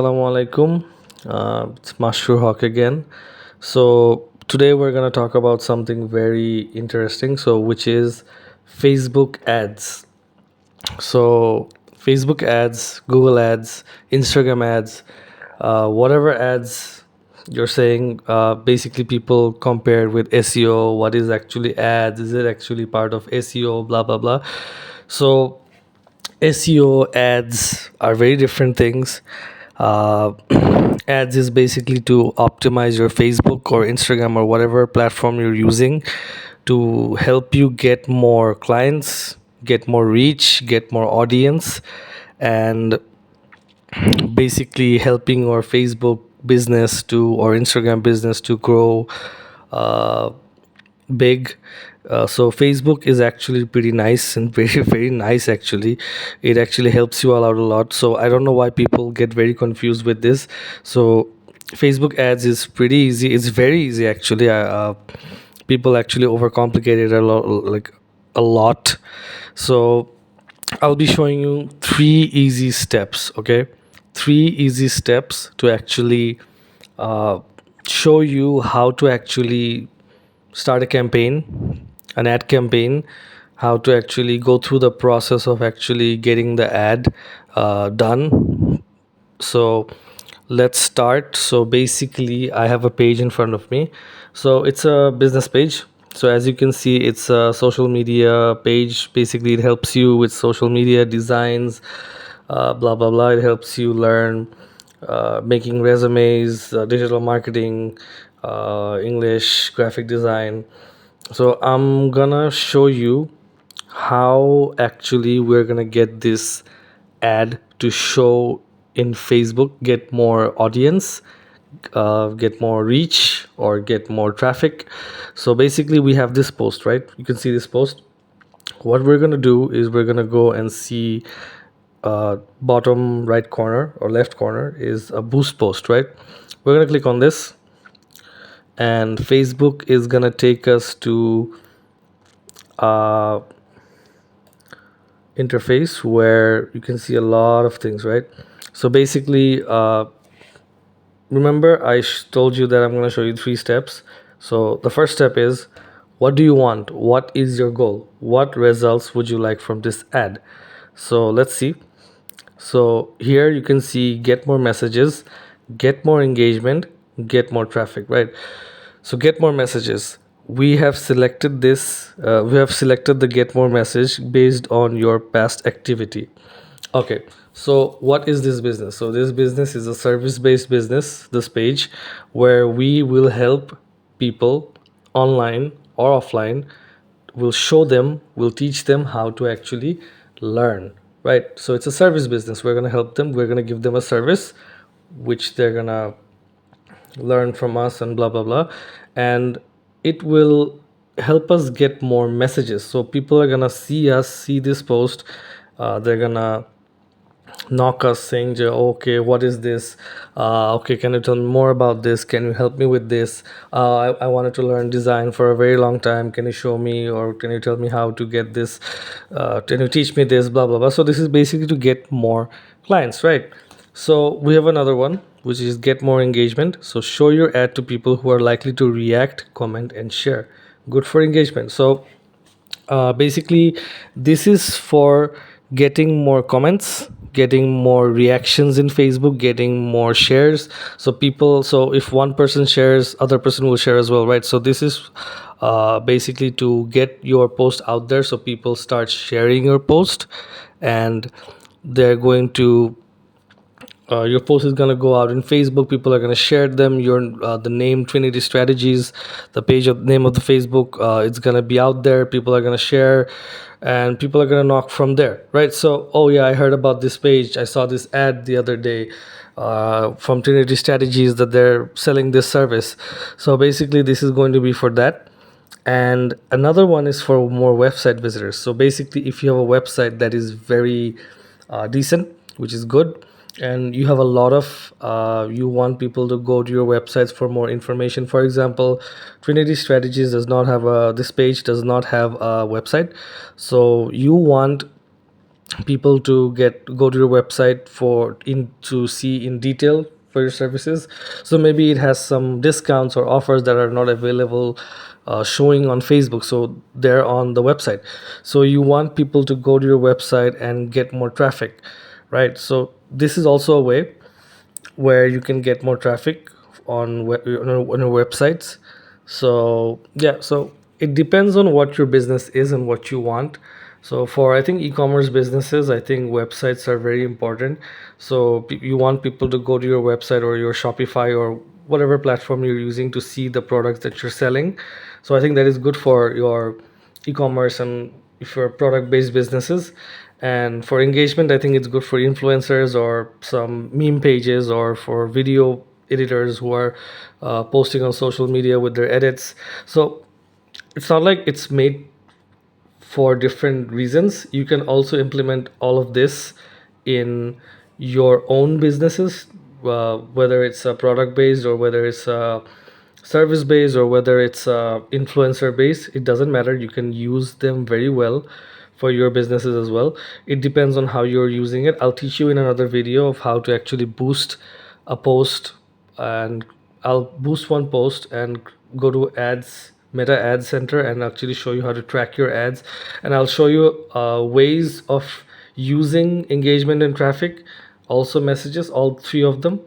Assalamu alaikum. It's Mashur Haq again. So today we're gonna talk about something very interesting. Which is Facebook ads. So Facebook ads, Google ads, Instagram ads, whatever ads you're saying. Basically, people compared with SEO. What is actually ads? Is it actually part of SEO? Blah blah blah. So SEO ads are very different things. Uh, Ads is basically to optimize your Facebook or Instagram or whatever platform you're using to help you get more clients, get more reach, get more audience, and basically helping our Facebook business to or Instagram business to grow uh, big. So Facebook is actually pretty nice and very very nice actually. It actually helps you all out a lot. So I don't know why people get very confused with this. So Facebook ads is pretty easy. It's very easy actually. People actually overcomplicate it a lot, like a lot. So I'll be showing you three easy steps. Okay, three easy steps to actually uh, show you how to actually start a campaign, an ad campaign, how to actually go through the process of actually getting the ad done. So let's start. So basically, I have a page in front of me. So it's a business page. So as you can see, it's a social media page. Basically, it helps you with social media designs, blah blah blah. It helps you learn making resumes, digital marketing, English, graphic design. So I'm gonna show you how actually we're gonna get this ad to show in Facebook, get more audience, get more reach, or get more traffic. So basically, we have this post, right? You can see this post. What we're gonna do is we're gonna go and see bottom right corner or left corner is a boost post, right? We're gonna click on this, and Facebook is gonna take us to uh, interface where you can see a lot of things, right? So basically, remember told you that I'm going to show you three steps. So the first step is, what do you want? What is your goal? What results would you like from this ad? So let's see. So here you can see get more messages, get more engagement, get more traffic, right? So get more messages. We have selected this. We have selected the get more message based on your past activity. Okay, so what is this business? So this business is a service-based business, this page, where we will help people online or offline. We'll show them, we'll teach them how to actually learn, right? So it's a service business. We're gonna help them, we're gonna give them a service which they're gonna learn from us and blah blah blah. And it will help us get more messages. So people are gonna see us, see this post, they're gonna knock us saying, okay, what is this? Okay, can you tell me more about this? Can you help me with this? I wanted to learn design for a very long time. Can you show me, or can you tell me how to get this? Can you teach me this? Blah blah blah. So this is basically to get more clients, right? So we have another one which is get more engagement. So show your ad to people who are likely to react, comment, and share. Good for engagement. So basically, this is for getting more comments, getting more reactions in Facebook, getting more shares. So people, so if one person shares, other person will share as well, right? So this is basically to get your post out there, so people start sharing your post, and they're going to your post is going to go out in Facebook. People are going to share them. Your the name Trinity Strategies, the page of name of the Facebook, it's going to be out there. People are going to share, and people are going to knock from there, right? So, oh yeah, I heard about this page. I saw this ad the other day from Trinity Strategies that they're selling this service. So basically, this is going to be for that. And another one is for more website visitors. So basically, if you have a website that is very decent, which is good, and you have a lot of you want people to go to your websites for more information. For example, Trinity Strategies does not have a this page does not have a website. So you want people to get go to your website for in to see in detail for your services. So maybe it has some discounts or offers that are not available showing on Facebook, so they're on the website. So you want people to go to your website and get more traffic, right? So this is also a way where you can get more traffic on your websites. So yeah, so it depends on what your business is and what you want. So for, I think, e-commerce businesses, I think websites are very important. So you want people to go to your website or your Shopify or whatever platform you're using to see the products that you're selling. So I think that is good for your e-commerce and if you're product based businesses. And for engagement, I think it's good for influencers or some meme pages or for video editors who are posting on social media with their edits. So it's not like it's made for different reasons. You can also implement all of this in your own businesses, whether it's a product based or whether it's a service based or whether it's influencer based. It doesn't matter. You can use them very well for your businesses as well. It depends on how you're using it. I'll teach you in another video of how to actually boost a post, and I'll boost one post and go to ads, Meta Ad Center, and actually show you how to track your ads. And I'll show you ways of using engagement and traffic, also messages, all three of them.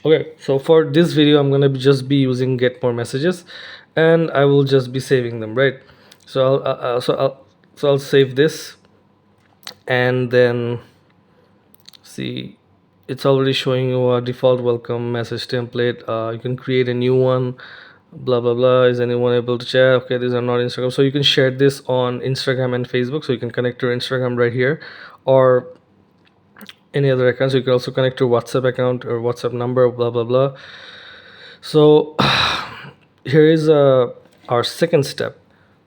Okay, so for this video, I'm gonna just be using get more messages, and I will just be saving them, right? So I'll save this, and then see, it's already showing you a default welcome message template. You can create a new one. Blah blah blah. Is anyone able to share? Okay, these are not Instagram, so you can share this on Instagram and Facebook. So you can connect your Instagram right here, or any other accounts. You can also connect your WhatsApp account or WhatsApp number. Blah blah blah. So here is our second step,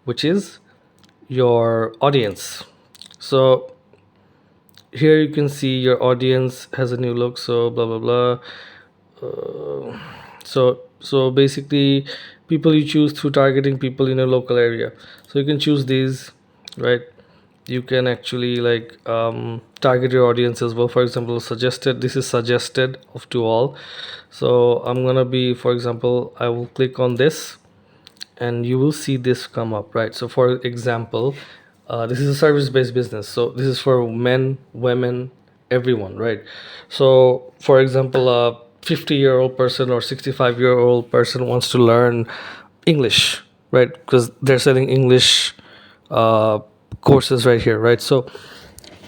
which is your audience. So here you can see your audience has a new look. So blah blah blah. So basically, people you choose through targeting people in a local area. So you can choose these, right? You can actually like target your audience as well. For example, suggested, this is suggested of to all. So I'm gonna be, for example, I will click on this and you will see this come up, right? So for example, this is a service-based business, so this is for men, women, everyone, right? So for example, a 50-year-old person or 65-year-old person wants to learn English, right? Because they're selling English uh, courses right here, right? So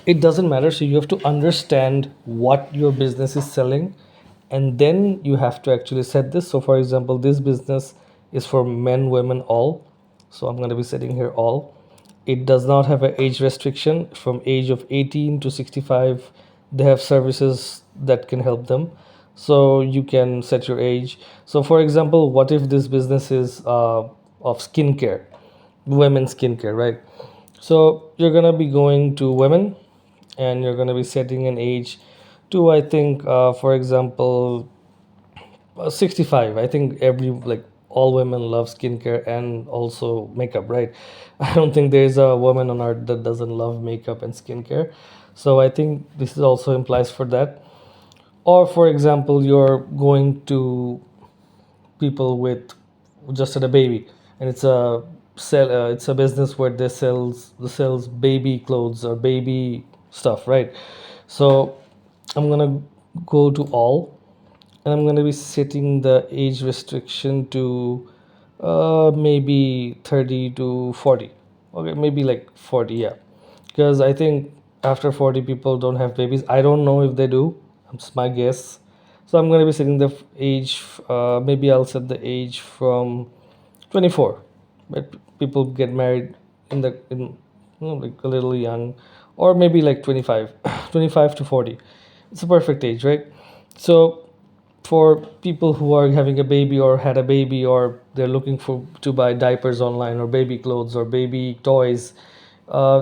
it doesn't matter. So you have to understand what your business is selling, and then you have to actually set this. So for example, this business is for men, women, all. So I'm going to be setting here all. It does not have an age restriction. From age of 18 to 65, they have services that can help them. So you can set your age. So for example, what if this business is of skincare, women's skincare, right? So you're gonna be going to women, and you're gonna be setting an age to, I think, for example, 65. I think every like all women love skincare and also makeup, right? I don't think there's a woman on earth that doesn't love makeup and skincare. So I think this is also implies for that. Or for example, you're going to people with just had a baby, and it's a business where they sells baby clothes or baby stuff, right? So I'm gonna go to all, and I'm gonna be setting the age restriction to maybe 30 to 40. Okay, maybe like 40, yeah, because I think after 40 people don't have babies. I don't know if they do. It's my guess. So I'm going to be setting the age, maybe I'll set the age from 24. But people get married like a little young, or maybe like 25, 25 to 40. It's a perfect age, right? So for people who are having a baby or had a baby, or they're looking for to buy diapers online or baby clothes or baby toys,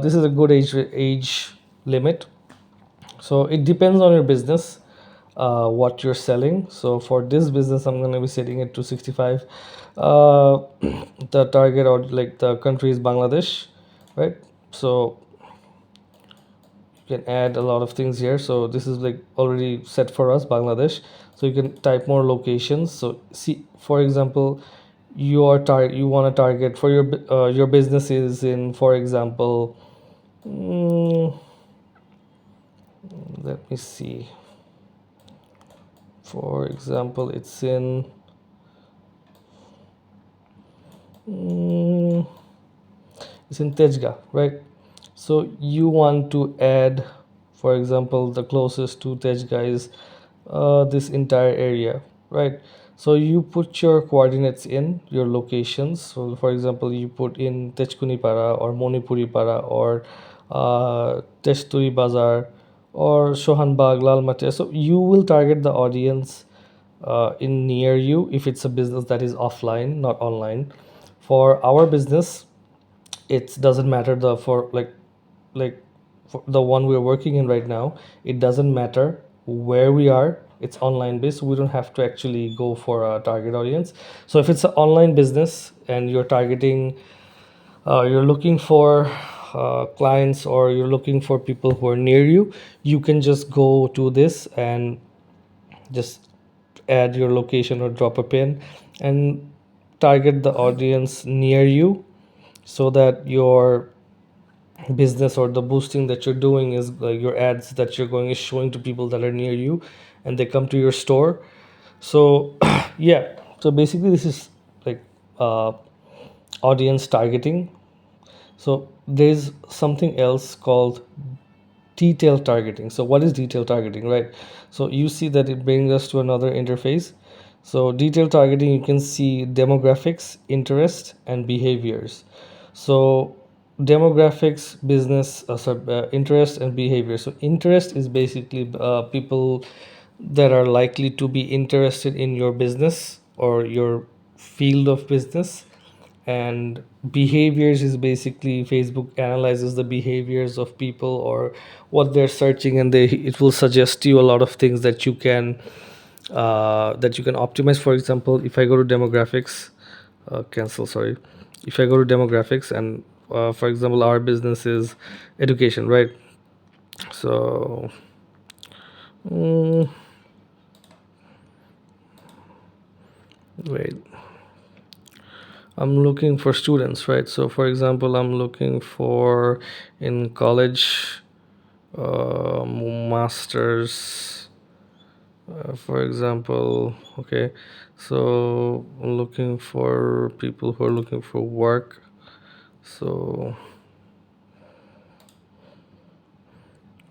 this is a good age limit. So it depends on your business, what you're selling. So for this business, I'm going to be setting it to 65. uh, the target, or like the country, is Bangladesh, right? So you you can add a lot of things here. So this is like already set for us, Bangladesh. So you can type more locations. So see, for example, you want to target for your business is in, for example, mm, let me see. For example, mm, it's in Tejga, right? So you want to add, for example, the closest to Tejga is this entire area, right? So you put your coordinates in your locations. So for example, you put in Techkuni Para or Monipuri Para or Techturi Bazar or Shohanbag, Lalmate. So you will target the audience in near you if it's a business that is offline, not online. For our business, it doesn't matter the for like for the one we're working in right now. It doesn't matter where we are. It's online based. We don't have to actually go for a target audience. So if it's an online business and you're targeting, you're looking for clients or you're looking for people who are near you, you can just go to this and just add your location or drop a pin and target the audience near you, so that your business or the boosting that you're doing is like your ads that you're going is showing to people that are near you and they come to your store. So yeah, so basically this is like uh, audience targeting. So there's something else called detail targeting. So what is detail targeting, right? So you see that it brings us to another interface. So detail targeting, you can see demographics, interest, and behaviors. So demographics, business, interest, and behavior. So interest is basically people that are likely to be interested in your business or your field of business. And behaviors is basically Facebook analyzes the behaviors of people or what they're searching, and it will suggest you a lot of things that you can optimize. For example, if I go to demographics, cancel, sorry. If I go to demographics and for example, our business is education, right? So mm, wait, I'm looking for students, right? So for example, I'm looking for in college, masters, for example. Okay, so I'm looking for people who are looking for work. So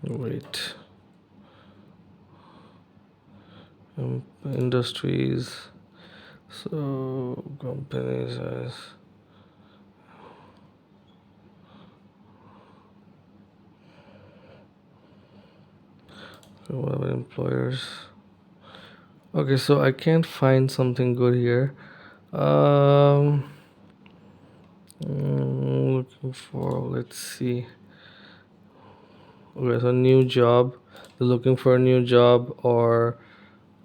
wait, industries. So companies as whatever employers. Okay, so I can't find something good here. Um, looking for, let's see. Okay, so new job. They're looking for a new job or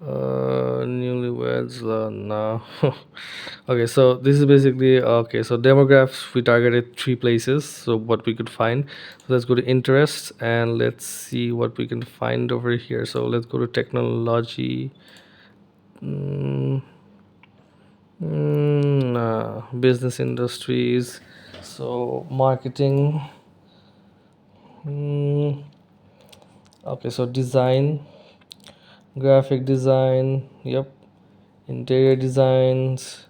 newlyweds. No. Okay, so this is basically okay. So demographics, we targeted three places. So what we could find. So let's go to interests and let's see what we can find over here. So let's go to technology. Mm, nah, business industries. So marketing. Mm, okay, so design, graphic design. Yep, interior designs.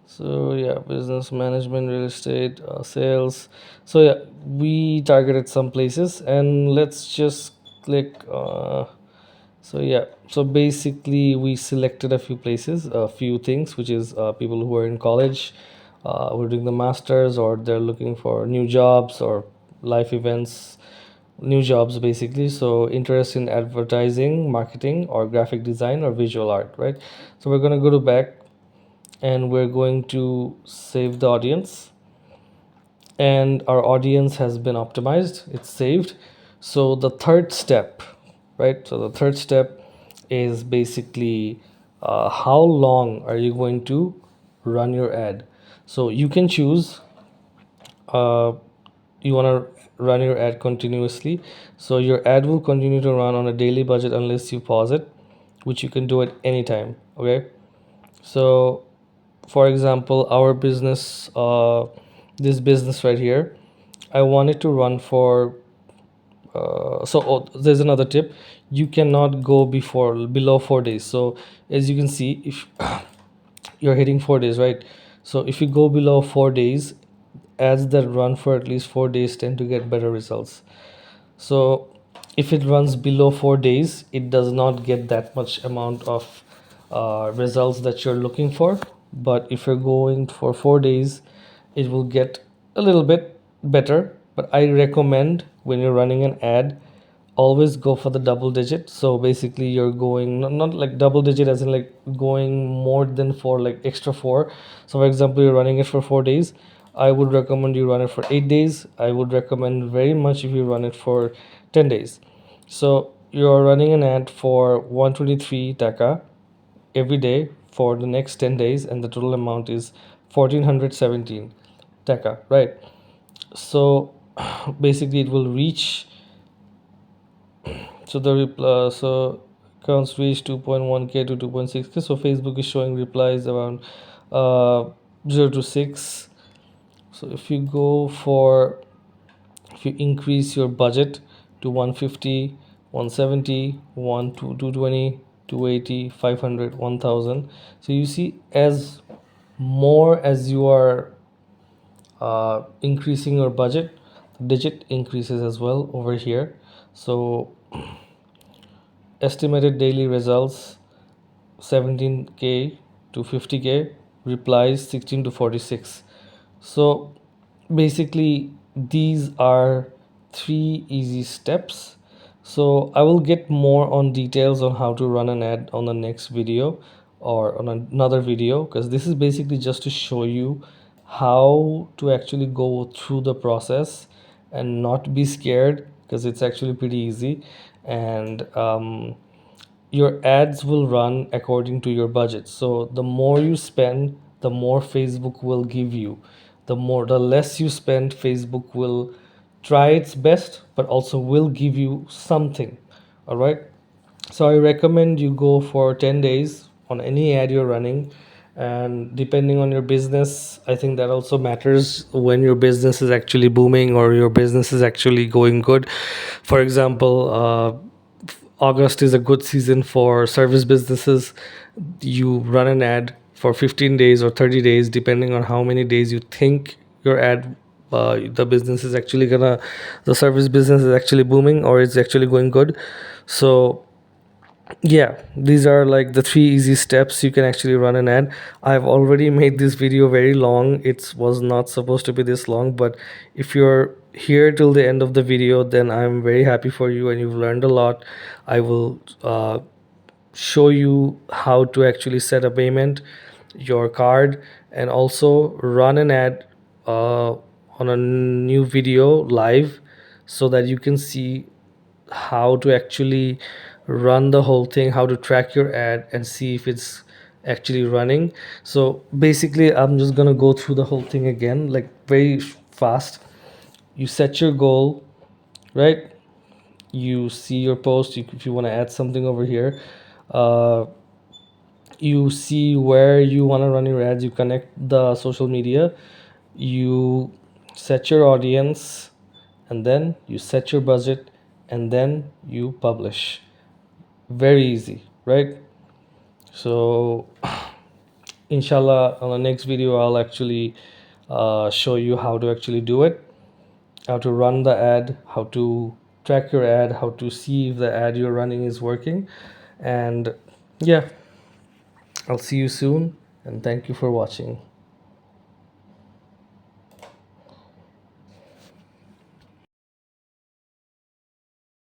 So yeah, business management, real estate, sales. So yeah, we targeted some places and let's just click. So yeah, so basically we selected a few places, a few things, which is people who are in college, who are doing the masters, or they're looking for new jobs or life events, new jobs basically. So interest in advertising, marketing, or graphic design or visual art, right? So we're gonna go to back and we're going to save the audience, and our audience has been optimized, it's saved. So the third step, right? So the third step is basically how long are you going to run your ad. So you can choose, uh, you want to run your ad continuously. So your ad will continue to run on a daily budget unless you pause it, which you can do at any time. Okay. So for example, our business, this business right here, I want it to run for there's another tip. You cannot go below 4 days. So as you can see, if you're hitting 4 days, right? So if you go below 4 days, ads that run for at least 4 days tend to get better results. So if it runs below 4 days, it does not get that much amount of results that you're looking for. But if you're going for 4 days, it will get a little bit better. But I recommend when you're running an ad, always go for the double digit. So basically you're going not like double digit as in like going more than four, like extra four. So for example, you're running it for 4 days, I would recommend you run it for 8 days. I would recommend very much if you run it for 10 days. So you're running an ad for 123 taka every day for the next 10 days, and the total amount is 1417 taka, right? So basically it will reach, so so accounts reach 2.1k to 2.6k. So Facebook is showing replies around uh 0 to 6. So if you increase your budget to 150, 170, 1 to 220, 280, 500, 1000. So you see, as more as you are increasing your budget, the digit increases as well over here. So estimated daily results 17k to 50k, replies 16 to 46. So basically these are three easy steps. So I will get more on details on how to run an ad on the next video or on another video, because this is basically just to show you how to actually go through the process and not be scared, because it's actually pretty easy. And your ads will run according to your budget. So the more you spend, the more Facebook will give you. The less you spend, Facebook will try its best, but also will give you something. All right. So I recommend you go for 10 days on any ad you're running. And depending on your business, I think that also matters when your business is actually booming or your business is actually going good. For example, August is a good season for service businesses. You run an ad for 15 days or 30 days, depending on how many days you think your ad, the business is actually gonna, the service business is actually booming or it's actually going good. So yeah, these are like the three easy steps you can actually run an ad. I've already made this video very long. It was not supposed to be this long, but if you're here till the end of the video, then I'm very happy for you and you've learned a lot. I will show you how to actually set a payment, your card, and also run an ad on a new video live, so that you can see how to actually run the whole thing, how to track your ad and see if it's actually running. So basically I'm just gonna go through the whole thing again, like very fast. You set your goal, right? You see your post, if you want to add something over here, uh, you see where you want to run your ads, you connect the social media, you set your audience, and then you set your budget, and then you publish. Very easy, right? So inshallah on the next video I'll actually show you how to actually do it, how to run the ad, how to track your ad, how to see if the ad you're running is working. And yeah, I'll see you soon, and thank you for watching.